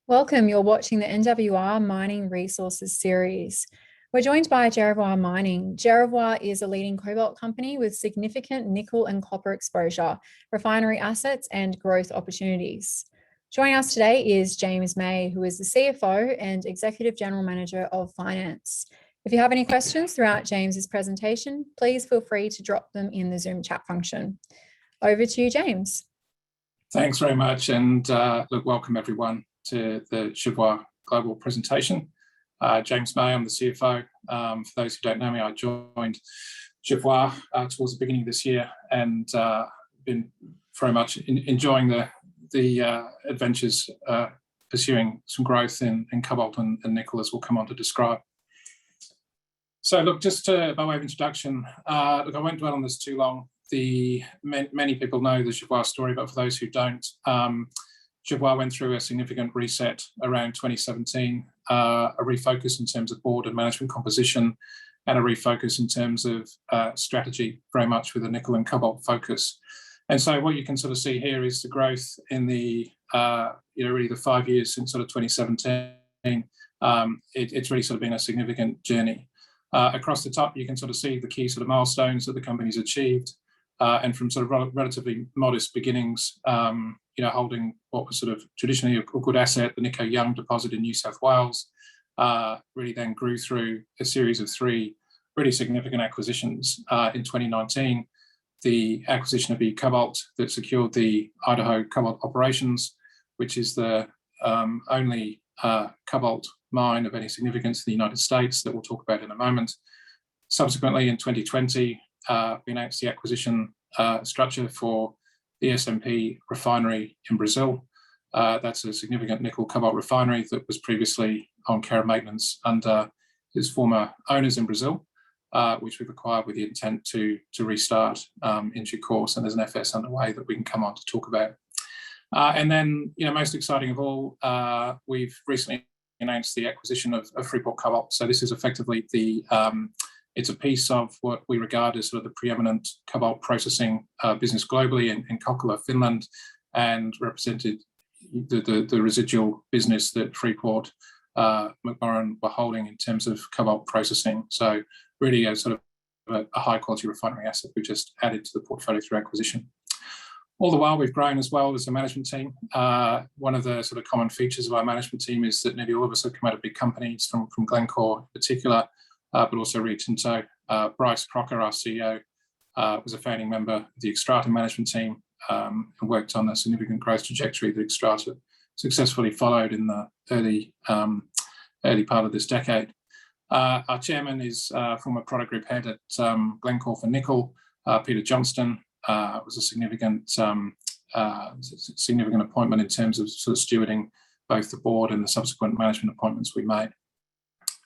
Welcome, you're watching the NWR Mining Resources series. We're joined by Jervois Mining. Jervois is a leading cobalt company with significant nickel and copper exposure, refinery assets, and growth opportunities. Joining us today is James May, who is the CFO and Executive General Manager of Finance. If you have any questions throughout James's presentation, please feel free to drop them in the Zoom chat function. Over to you, James. Thanks very much, and welcome everyone to the Jervois Global presentation. James May, I'm the CFO. For those who don't know me, I joined Jervois towards the beginning of this year, and been very much enjoying the adventures pursuing some growth in cobalt and nickel, as we'll come on to describe. So look, just by way of introduction, I won't dwell on this too long. Many people know the Jervois story, but for those who don't, Jervois went through a significant reset around 2017, a refocus in terms of board and management composition, and a refocus in terms of strategy, very much with a nickel and cobalt focus. And so what you can sort of see here is the growth in the really the 5 years since sort of 2017. It's really sort of been a significant journey. Across the top, you can sort of see the key sort of milestones that the company's achieved. And from sort of relatively modest beginnings, holding what was sort of traditionally a good asset, the Nico Young deposit in New South Wales, really then grew through a series of three really significant acquisitions. In 2019, the acquisition of Cobalt that secured the Idaho Cobalt operations, which is the only cobalt mine of any significance in the United States that we'll talk about in a moment. Subsequently, in 2020, we announced the acquisition structure for the SMP Refinery in Brazil. That's a significant nickel cobalt refinery that was previously on care and maintenance under his former owners in Brazil, which we've acquired with the intent to restart in due course. And there's an FS underway that we can come on to talk about. And then, most exciting of all, we've recently announced the acquisition of Freeport Cobalt. So this is effectively it's a piece of what we regard as sort of the preeminent cobalt processing business globally in Kokkola, Finland, and represented the residual business that Freeport McMoran were holding in terms of cobalt processing. So really a sort of a high quality refinery asset we just added to the portfolio through acquisition. All the while, we've grown as well as a management team. One of the sort of common features of our management team is that nearly all of us have come out of big companies, from Glencore in particular, but also Rio Tinto. Bryce Crocker, our CEO, was a founding member of the Xstrata management team and worked on a significant growth trajectory that Xstrata successfully followed in the early part of this decade. Our chairman is former product group head at Glencore for nickel. Peter Johnston was a significant appointment in terms of sort of stewarding both the board and the subsequent management appointments we made.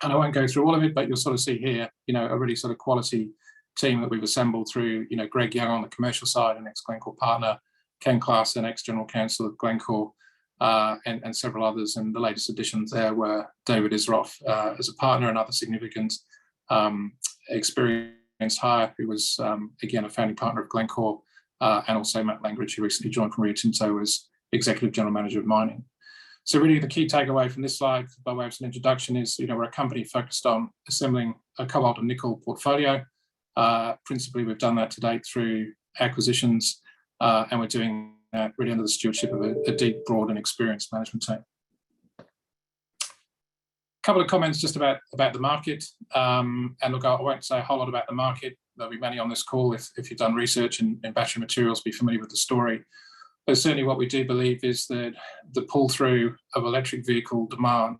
And I won't go through all of it, but you'll sort of see here, a really sort of quality team that we've assembled through, Greg Young on the commercial side, an ex-Glencore partner, Ken Clarkson, ex-general counsel of Glencore, and several others. And the latest additions there were David Isroff as a partner, another significant experienced hire, who was, again, a founding partner of Glencore, and also Matt Langridge, who recently joined from Rio Tinto as Executive General Manager of Mining. So really the key takeaway from this slide, by way of an introduction, is we're a company focused on assembling a cobalt and nickel portfolio. Principally, we've done that to date through acquisitions, and we're doing that really under the stewardship of a deep, broad and experienced management team. A couple of comments just about the market. And look, I won't say a whole lot about the market. There'll be many on this call, if you've done research in battery materials, be familiar with the story. But certainly what we do believe is that the pull-through of electric vehicle demand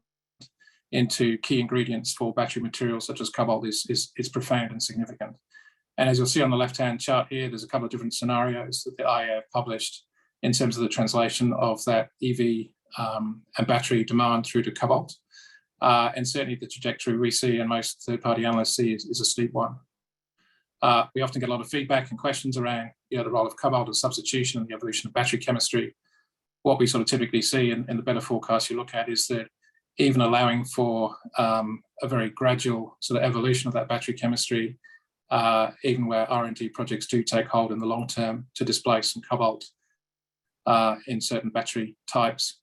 into key ingredients for battery materials such as cobalt is profound and significant. And as you'll see on the left-hand chart here, there's a couple of different scenarios that the IEA have published in terms of the translation of that EV and battery demand through to cobalt. And certainly the trajectory we see and most third-party analysts see is a steep one. We often get a lot of feedback and questions around the role of cobalt as substitution and the evolution of battery chemistry. What we sort of typically see in the better forecasts you look at is that even allowing for a very gradual sort of evolution of that battery chemistry, even where R&D projects do take hold in the long term to displace some cobalt in certain battery types,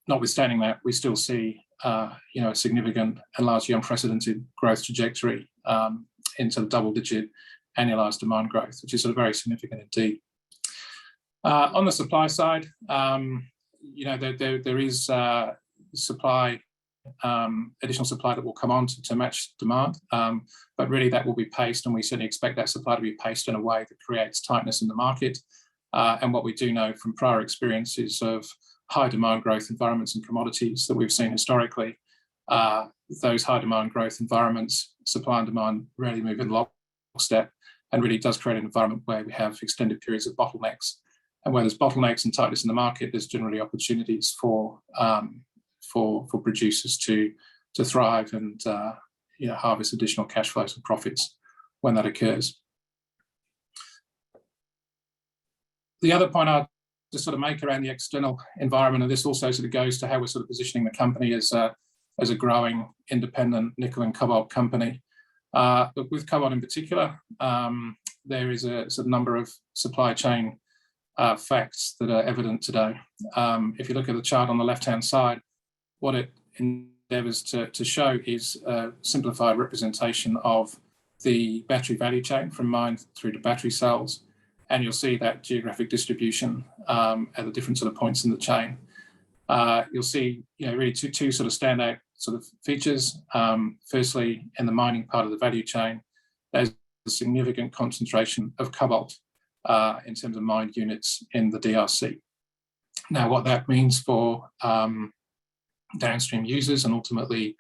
notwithstanding that, we still see a significant and largely unprecedented growth trajectory into the double-digit annualized demand growth, which is sort of very significant indeed. On the supply side, there is supply, additional supply that will come on to match demand, but really that will be paced, and we certainly expect that supply to be paced in a way that creates tightness in the market. And what we do know from prior experiences of high demand growth environments and commodities that we've seen historically, those high demand growth environments, supply and demand really move in lockstep, and really does create an environment where we have extended periods of bottlenecks. And where there's bottlenecks and tightness in the market, there's generally opportunities for producers to thrive and harvest additional cash flows and profits when that occurs. The other point I'll just sort of make around the external environment, and this also sort of goes to how we're sort of positioning the company as a growing independent nickel and cobalt company. But with cobalt in particular, there is a sort of number of supply chain facts that are evident today. If you look at the chart on the left-hand side, what it endeavours to show is a simplified representation of the battery value chain from mine through to battery cells, and you'll see that geographic distribution at the different sort of points in the chain. You'll see, really two sort of standout sort of features. Firstly, in the mining part of the value chain, there's a significant concentration of cobalt in terms of mined units in the DRC. Now, what that means for downstream users and ultimately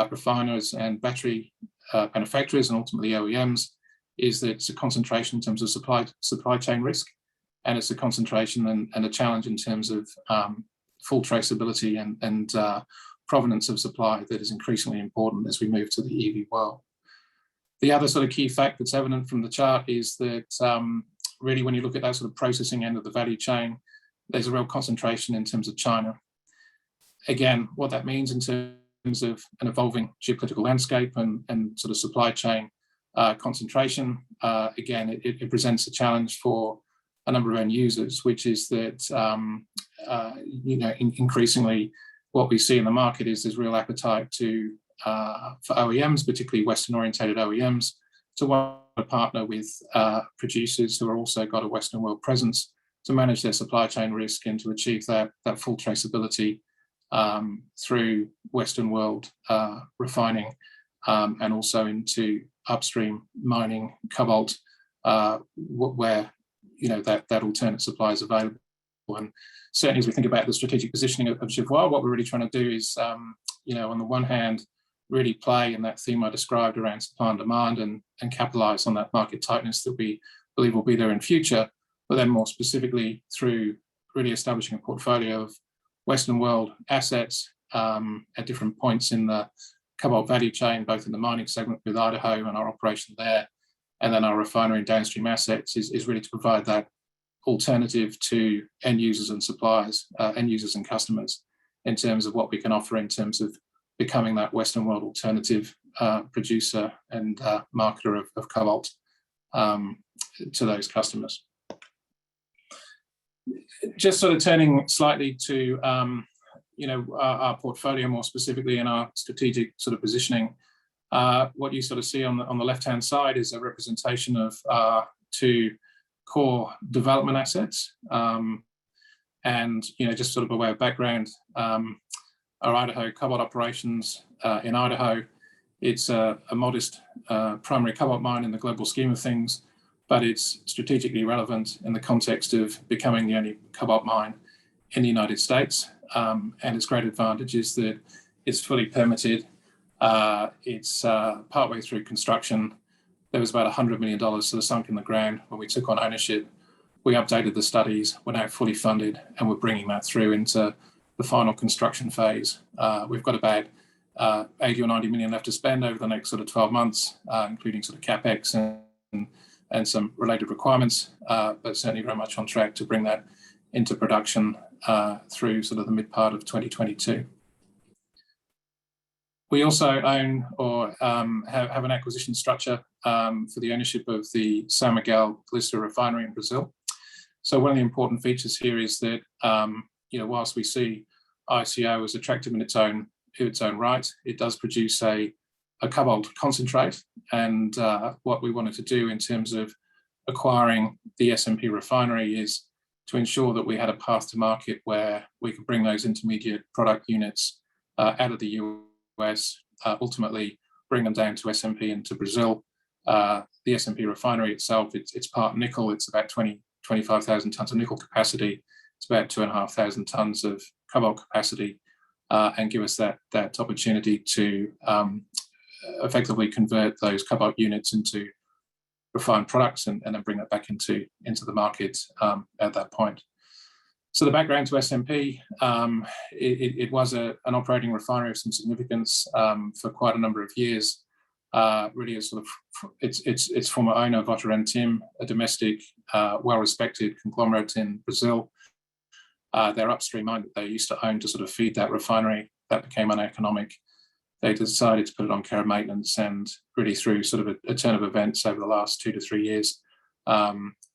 refiners and battery manufacturers and ultimately OEMs is that it's a concentration in terms of supply chain risk, and it's a concentration and a challenge in terms of full traceability and provenance of supply that is increasingly important as we move to the EV world. The other sort of key fact that's evident from the chart is that really when you look at that sort of processing end of the value chain, there's a real concentration in terms of China. Again, what that means in terms of an evolving geopolitical landscape and sort of supply chain concentration, again, it presents a challenge for a number of end users, which is that increasingly what we see in the market is there's real appetite for OEMs, particularly Western-orientated OEMs, to want to partner with producers who are also got a Western world presence to manage their supply chain risk and to achieve that full traceability through Western world refining and also into upstream mining cobalt, where that alternate supply is available. And certainly as we think about the strategic positioning of Jervois, what we're really trying to do is, on the one hand, really play in that theme I described around supply and demand and capitalise on that market tightness that we believe will be there in future, but then more specifically through really establishing a portfolio of Western world assets at different points in the cobalt value chain, both in the mining segment with Idaho and our operation there, and then our refinery and downstream assets is really to provide that alternative to end users and suppliers, end users and customers, in terms of what we can offer in terms of becoming that Western world alternative producer and marketer of cobalt to those customers. Just sort of turning slightly to our portfolio more specifically and our strategic sort of positioning. What you sort of see on the left-hand side is a representation of two core development assets. And just sort of a way of background, our Idaho cobalt operations in Idaho, it's a modest primary cobalt mine in the global scheme of things, but it's strategically relevant in the context of becoming the only cobalt mine in the United States. And its great advantage is that it's fully permitted. It's partway through construction. There was about $100 million sort of sunk in the ground when we took on ownership. We updated the studies, we're now fully funded, and we're bringing that through into the final construction phase. We've got about 80 or 90 million left to spend over the next sort of 12 months, including sort of CapEx and some related requirements, but certainly very much on track to bring that into production through sort of the mid part of 2022. We also own or have an acquisition structure for the ownership of the São Miguel Refinery in Brazil. So one of the important features here is that whilst we see ICO is attractive in its own right. It does produce a cobalt concentrate, and what we wanted to do in terms of acquiring the SMP refinery is to ensure that we had a path to market where we could bring those intermediate product units out of the US, ultimately bring them down to SMP and to Brazil. The SMP refinery itself, it's part nickel. It's about 25,000 tons of nickel capacity. It's about 2,500 tons of cobalt capacity, and give us that opportunity to effectively convert those cobalt units into refined products and then bring that back into the market at that point. So the background to SMP, it was an operating refinery of some significance for quite a number of years. Really, its former owner, Votorantim, a domestic, well-respected conglomerate in Brazil. Their upstream mine that they used to own to sort of feed that refinery, that became uneconomic. They decided to put it on care and maintenance, and really through sort of a turn of events over the last 2 to 3 years,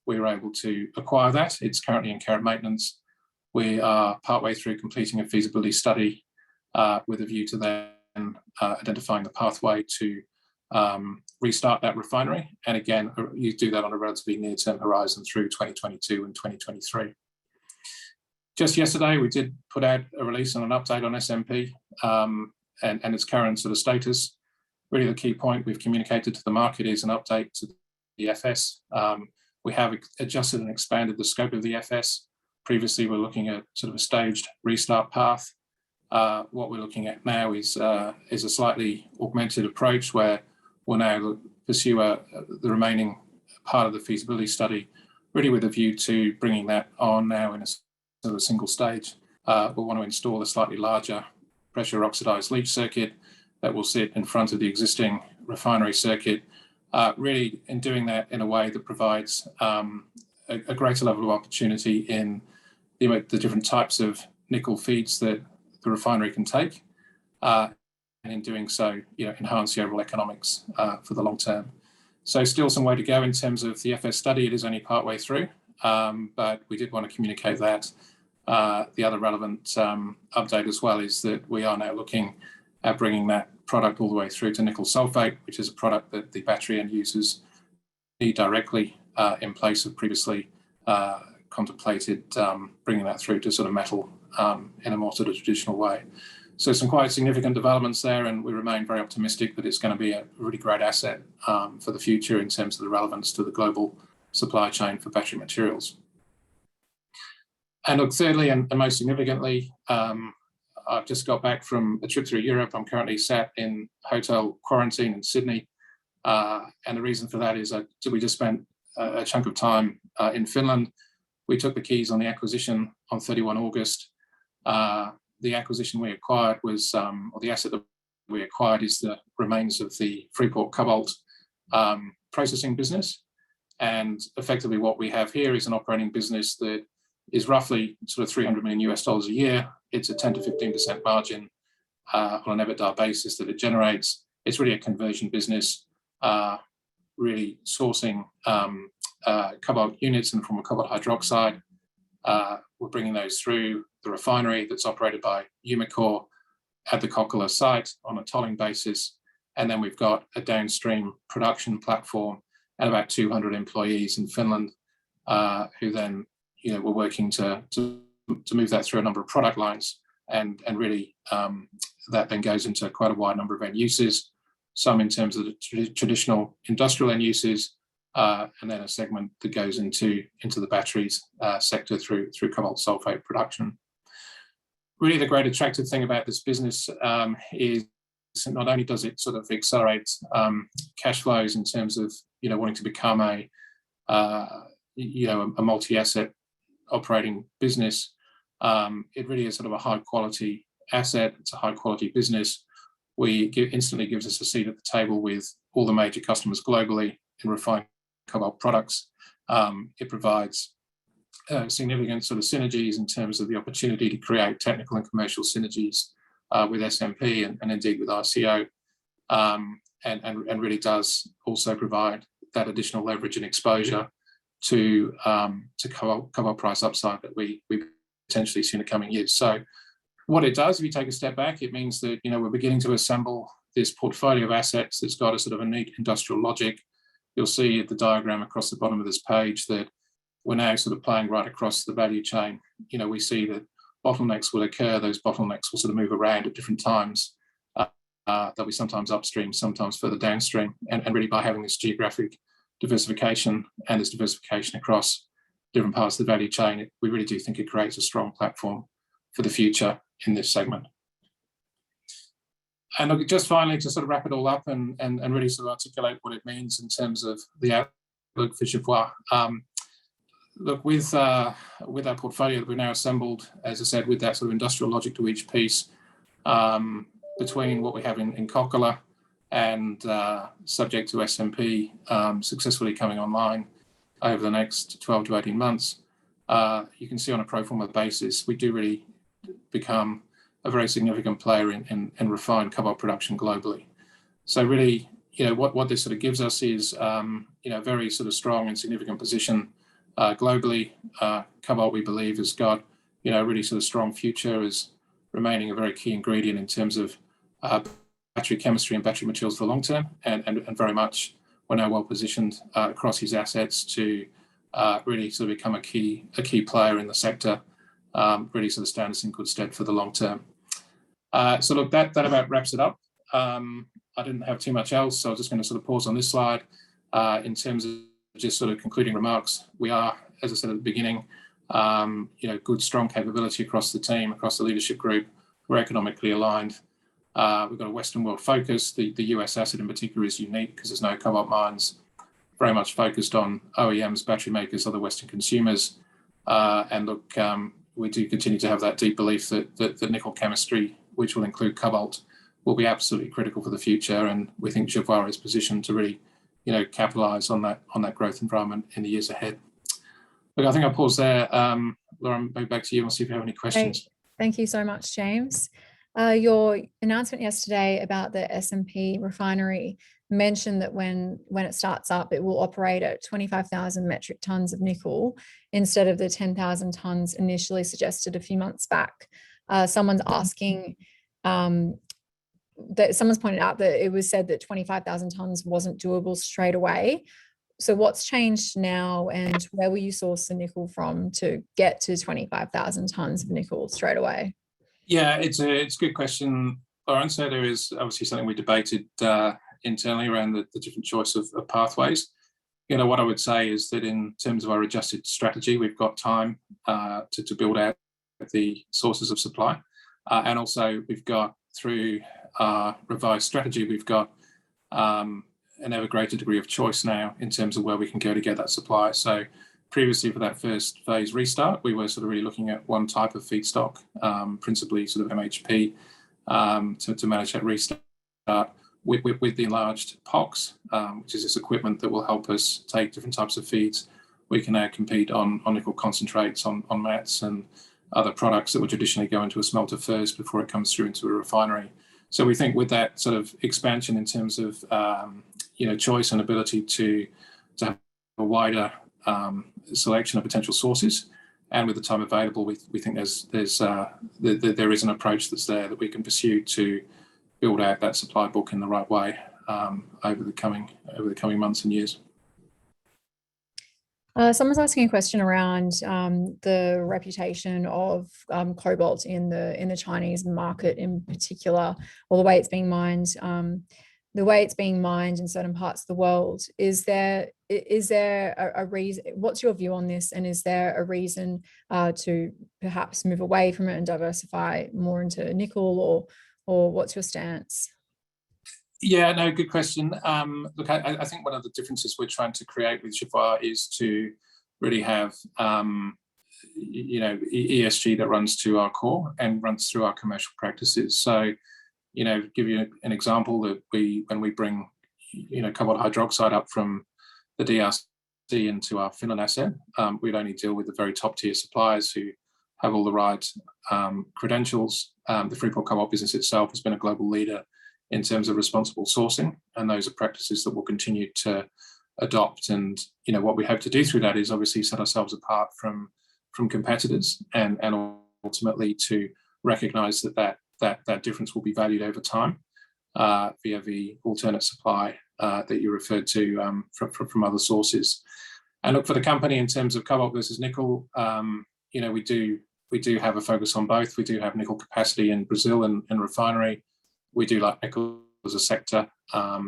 we were able to acquire that. It's currently in care and maintenance. We are partway through completing a feasibility study with a view to then identifying the pathway to restart that refinery. And again, you do that on a relatively near-term horizon through 2022 and 2023. Just yesterday, we did put out a release and an update on SMP and its current sort of status. Really, the key point we've communicated to the market is an update to the FS. We have adjusted and expanded the scope of the FS. Previously, we're looking at sort of a staged restart path. What we're looking at now is a slightly augmented approach where we'll now pursue the remaining part of the feasibility study, really with a view to bringing that on now in a sort of a single stage. We'll want to install a slightly larger pressure oxidized leach circuit that will sit in front of the existing refinery circuit, really in doing that in a way that provides a greater level of opportunity in the different types of nickel feeds that the refinery can take, and in doing so, enhance the overall economics for the long term. So still some way to go in terms of the FS study. It is only partway through, but we did want to communicate that. The other relevant update as well is that we are now looking at bringing that product all the way through to nickel sulfate, which is a product that the battery end users need directly in place of previously contemplated bringing that through to sort of metal in a more sort of traditional way. So some quite significant developments there, and we remain very optimistic that it's going to be a really great asset for the future in terms of the relevance to the global supply chain for battery materials. And look, thirdly, and most significantly, I've just got back from a trip through Europe. I'm currently sat in hotel quarantine in Sydney. And the reason for that is we just spent a chunk of time in Finland. We took the keys on the acquisition on 31 August. The acquisition we acquired was, or the asset that we acquired is the remains of the Freeport Cobalt processing business. And effectively what we have here is an operating business that is roughly sort of $300 million a year. It's a 10 to 15% margin on an EBITDA basis that it generates. It's really a conversion business, really sourcing cobalt units in the form of cobalt hydroxide. We're bringing those through the refinery that's operated by Umicore at the Kokkola site on a tolling basis. And then we've got a downstream production platform and about 200 employees in Finland who then we're working to move that through a number of product lines, and really that then goes into quite a wide number of end uses, some in terms of the traditional industrial end uses, and then a segment that goes into the batteries sector through cobalt sulfate production. Really, the great attractive thing about this business is not only does it sort of accelerate cash flows in terms of wanting to become a multi-asset operating business. It really is sort of a high quality asset. It's a high quality business. Instantly gives us a seat at the table with all the major customers globally in refined cobalt products. It provides significant sort of synergies in terms of the opportunity to create technical and commercial synergies with SMP and indeed with RCO, and really does also provide that additional leverage and exposure to cobalt price upside that we potentially see in the coming years. So What it does, if you take a step back, it means that, we're beginning to assemble this portfolio of assets that's got a sort of a neat industrial logic. You'll see the diagram across the bottom of this page that we're now sort of playing right across the value chain. We see that bottlenecks will occur. Those bottlenecks will sort of move around at different times. They'll be sometimes upstream, sometimes further downstream. And really by having this geographic diversification and this diversification across different parts of the value chain, we really do think it creates a strong platform for the future in this segment. And look, just finally, to sort of wrap it all up and really sort of articulate what it means in terms of the outlook for Jervois. Look, with our portfolio that we've now assembled, as I said, with that sort of industrial logic to each piece, between what we have in Kokkola and subject to SMP successfully coming online over the next 12 to 18 months, you can see on a pro forma basis, we do really become a very significant player in refined cobalt production globally. So really, what this sort of gives us is, a very sort of strong and significant position globally. Cobalt, we believe, has got, a really sort of strong future as remaining a very key ingredient in terms of battery chemistry and battery materials for the long term, and very much we're now well positioned across his assets to really sort of become a key player in the sector, really sort of stand us in good stead for the long term. So look, that about wraps it up. I didn't have too much else, so I was just going to sort of pause on this slide. In terms of just sort of concluding remarks, we are, as I said at the beginning, good, strong capability across the team, across the leadership group. We're economically aligned. We've got a Western world focus. The US asset in particular is unique because there's no cobalt mines, very much focused on OEMs, battery makers, other Western consumers. And look, we do continue to have that deep belief that the nickel chemistry, which will include cobalt, will be absolutely critical for the future. And we think Jervois is positioned to really, capitalise on that growth environment in the years ahead. Look, I think I'll pause there. Laura, maybe back to you. We'll see if you have any questions. Great. Thank you so much, James. Your announcement yesterday about the SMP refinery mentioned that when it starts up, it will operate at 25,000 metric tons of nickel instead of the 10,000 tons initially suggested a few months back. Someone's asking that someone's pointed out that it was said that 25,000 tons wasn't doable straight away. So what's changed now, and where will you source the nickel from to get to 25,000 tons of nickel straight away? Yeah, it's a good question, Lauren. So there is obviously something we debated internally around the different choice of pathways. What I would say is that in terms of our adjusted strategy, we've got time to build out the sources of supply. And also we've got, through our revised strategy, we've got an ever greater degree of choice now in terms of where we can go to get that supply. So previously, for that first phase restart, we were sort of really looking at one type of feedstock, principally sort of MHP, to manage that restart. With the enlarged POX, which is this equipment that will help us take different types of feeds, we can now compete on nickel concentrates, on mats and other products that would traditionally go into a smelter first before it comes through into a refinery. So we think with that sort of expansion in terms of choice and ability to have a wider selection of potential sources, and with the time available, we think there is an approach that's there that we can pursue to build out that supply book in the right way over the coming months and years. Someone's asking a question around the reputation of cobalt in the Chinese market in particular, or the way it's being mined. The way it's being mined in certain parts of the world. Is there a reason? What's your view on this? And is there a reason to perhaps move away from it and diversify more into nickel, or what's your stance? Yeah, no, good question. Look, I think one of the differences we're trying to create with Jervois is to really have ESG that runs to our core and runs through our commercial practices. So, give you an example, that when we bring cobalt hydroxide up from the DRC into our Finland asset, we'd only deal with the very top tier suppliers who have all the right credentials. The Freeport Cobalt business itself has been a global leader in terms of responsible sourcing, and those are practices that we'll continue to adopt. And what we hope to do through that is obviously set ourselves apart from competitors, and ultimately to recognise that difference will be valued over time via the alternate supply that you referred to from other sources. And look, for the company in terms of cobalt versus nickel, we do have a focus on both. We do have nickel capacity in Brazil and refinery. We do like nickel as a sector. At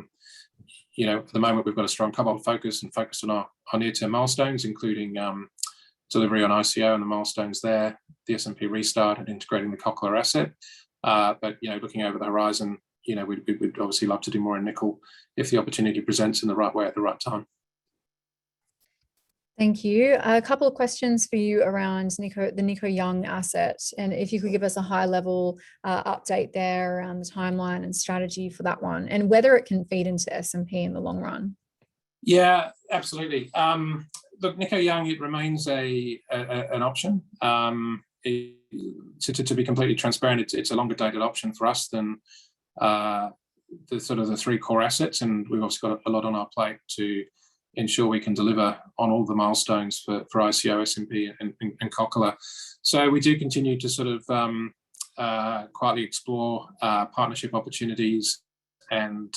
the moment we've got a strong cobalt focus and focus on our near-term milestones, including delivery on ICO and the milestones there, the S&P restart and integrating the Cobalt asset. But looking over the horizon, we'd obviously love to do more in nickel if the opportunity presents in the right way at the right time. Thank you. A couple of questions for you around the Nico Young asset, and if you could give us a high-level update there around the timeline and strategy for that one, and whether it can feed into S&P in the long run. Yeah, absolutely. Look, Nico Young, it remains an option. To be completely transparent, it's a longer dated option for us than the three core assets, and we've also got a lot on our plate to ensure we can deliver on all the milestones for ICO, S&P and Cobalt. So we do continue to quietly explore partnership opportunities and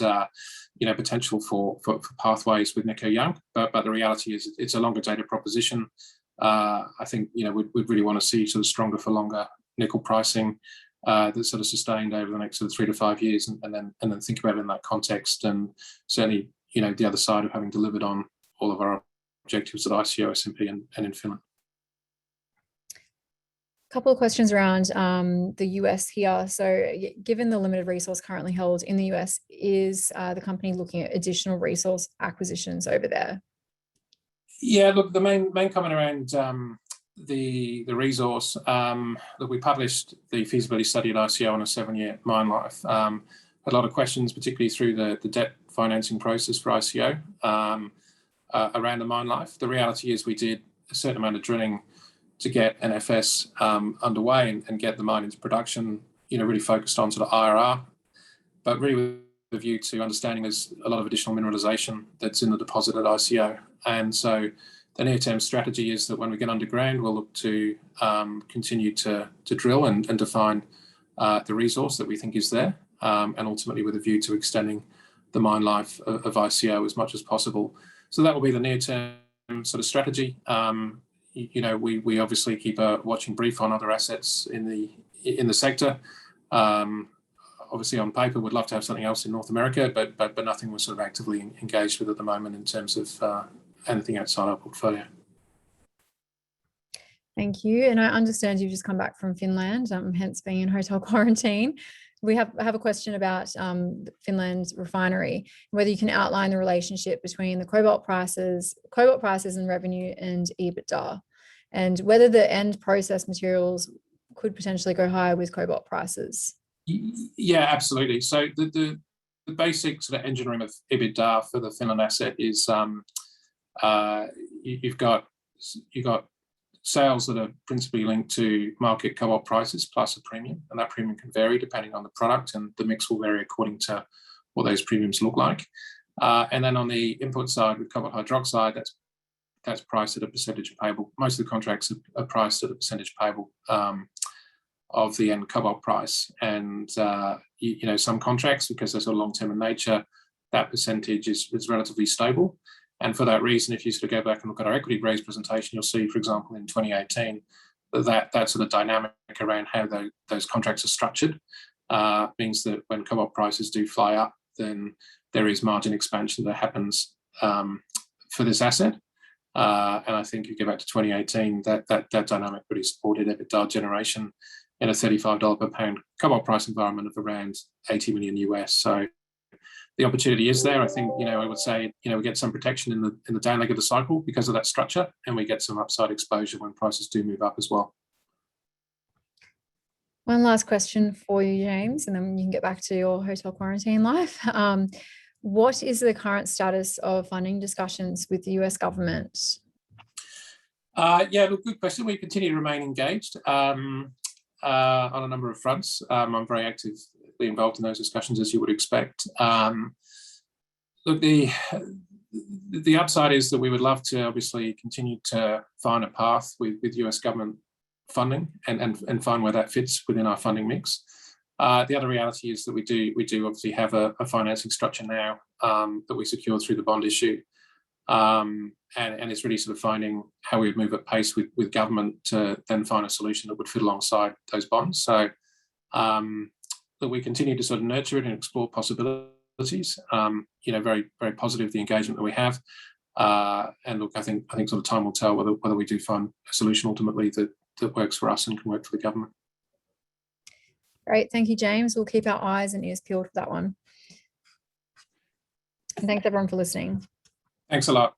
potential for pathways with Nico Young, but the reality is it's a longer dated proposition. I think we'd really want to see stronger for longer nickel pricing that's sustained over the next 3 to 5 years, and then think about it in that context. And certainly the other side of having delivered on all of our objectives at ICO, S&P and in Finland. Couple of questions around the US here. So given the limited resource currently held in the US, is the company looking at additional resource acquisitions over there? Yeah, look, the main comment around the resource, that we published the feasibility study at ICO on a 7-year mine life. Had a lot of questions, particularly through the debt financing process for ICO around the mine life. The reality is we did a certain amount of drilling to get an FS underway and get the mine into production, really focused on IRR, but really with a view to understanding there's a lot of additional mineralization that's in the deposit at ICO. And so the near-term strategy is that when we get underground, we'll look to continue to drill and define the resource that we think is there, and ultimately with a view to extending the mine life of ICO as much as possible. So that will be the near-term strategy. We obviously keep a watching brief on other assets in the sector. Obviously, on paper, we'd love to have something else in North America, but nothing we're actively engaged with at the moment in terms of anything outside our portfolio. Thank you. And I understand you've just come back from Finland, hence being in hotel quarantine. We have a question about Finland Refinery, whether you can outline the relationship between the cobalt prices and revenue and EBITDA, and whether the end process materials could potentially go higher with cobalt prices. Yeah, absolutely. So the basic engine room of EBITDA for the Finland asset is you've got sales that are principally linked to market cobalt prices plus a premium, and that premium can vary depending on the product, and the mix will vary according to what those premiums look like. And then on the input side with cobalt hydroxide, that's priced at a percentage payable. Most of the contracts are priced at a percentage payable of the end cobalt price, and some contracts, because they're long-term in nature, that percentage is relatively stable. And for that reason, if you go back and look at our equity raise presentation, you'll see, for example, in 2018, that dynamic around how those contracts are structured means that when cobalt prices do fly up, then there is margin expansion that happens for this asset. And I think if you go back to 2018, that dynamic really supported EBITDA generation in a $35 per pound cobalt price environment of around $80 million US. So the opportunity is there. I think, I would say, we get some protection in the down leg of the cycle because of that structure, and we get some upside exposure when prices do move up as well. One last question for you, James, and then you can get back to your hotel quarantine life. What is the current status of funding discussions with the US government? Yeah, look, good question. We continue to remain engaged on a number of fronts. I'm very actively involved in those discussions, as you would expect. Look, the upside is that we would love to obviously continue to find a path with US government funding and find where that fits within our funding mix. The other reality is that we do obviously have a financing structure now that we secured through the bond issue, and it's really sort of finding how we would move at pace with government to then find a solution that would fit alongside those bonds. So that we continue to sort of nurture it and explore possibilities. Very, very positive the engagement that we have. And look, I think sort of time will tell whether we do find a solution ultimately that works for us and can work for the government. Great, thank you, James. We'll keep our eyes and ears peeled for that one. And thanks everyone for listening. Thanks a lot.